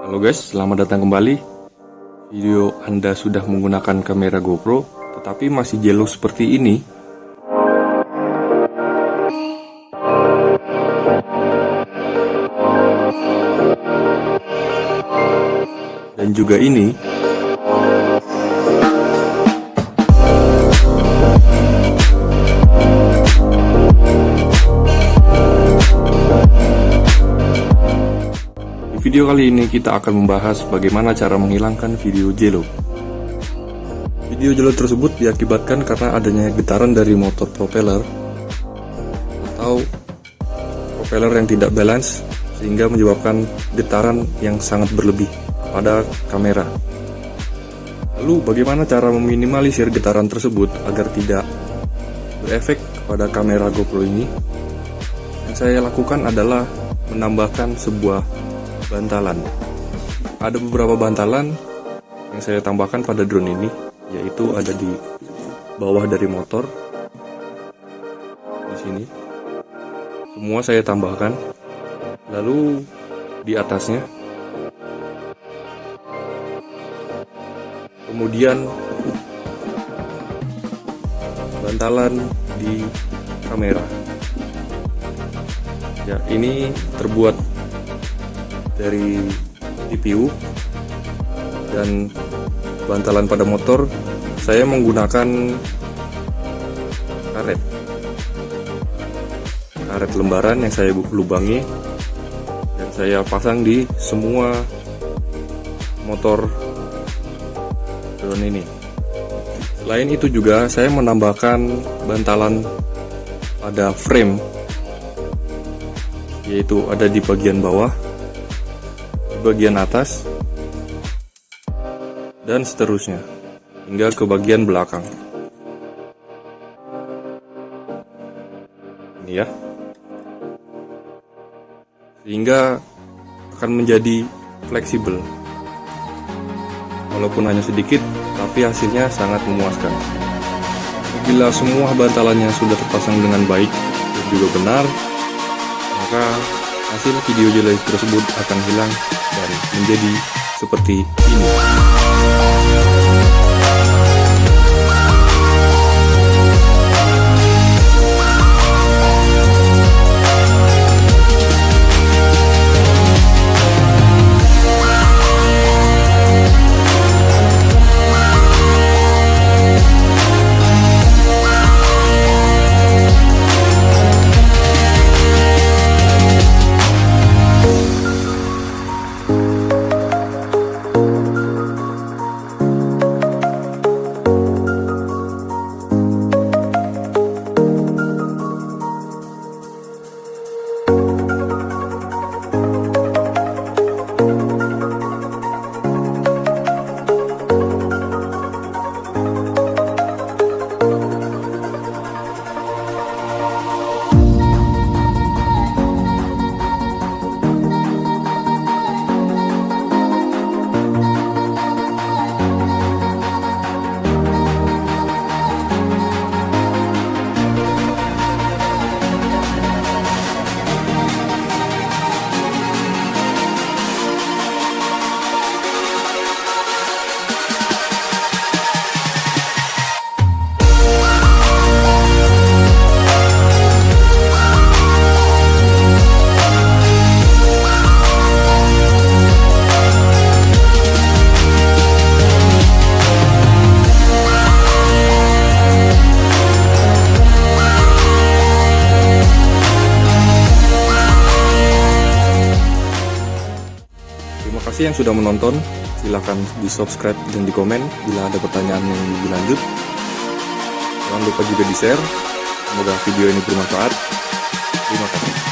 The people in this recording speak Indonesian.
Halo guys, selamat datang kembali. Video Anda sudah menggunakan kamera GoPro, tetapi masih jelo seperti ini. Dan juga ini. Di video kali ini kita akan membahas bagaimana cara menghilangkan video jelo. Video jelo tersebut diakibatkan karena adanya getaran dari motor propeller atau propeller yang tidak balance, sehingga menyebabkan getaran yang sangat berlebih pada kamera. Lalu bagaimana cara meminimalisir getaran tersebut agar tidak berefek kepada kamera GoPro ini? Yang saya lakukan adalah menambahkan sebuah bantalan. Ada beberapa bantalan yang saya tambahkan pada drone ini, yaitu ada di bawah dari motor, di sini. Semua saya tambahkan. Lalu di atasnya, kemudian bantalan di kamera. Ya, ini terbuat dari TPU, dan bantalan pada motor saya menggunakan karet lembaran yang saya lubangi dan saya pasang di semua motor drone ini. Selain itu juga saya menambahkan bantalan pada frame, yaitu ada di bagian bawah, bagian atas, dan seterusnya hingga ke bagian belakang. Ini ya, sehingga akan menjadi fleksibel. Walaupun hanya sedikit, tapi hasilnya sangat memuaskan. Bila semua bantalannya sudah terpasang dengan baik dan juga benar, maka hasil video jelo tersebut akan hilang dan menjadi seperti ini. Terima kasih yang sudah menonton. Silahkan di subscribe dan di komen bila ada pertanyaan yang lebih lanjut. Jangan lupa juga di share. Semoga video ini bermanfaat. Terima kasih.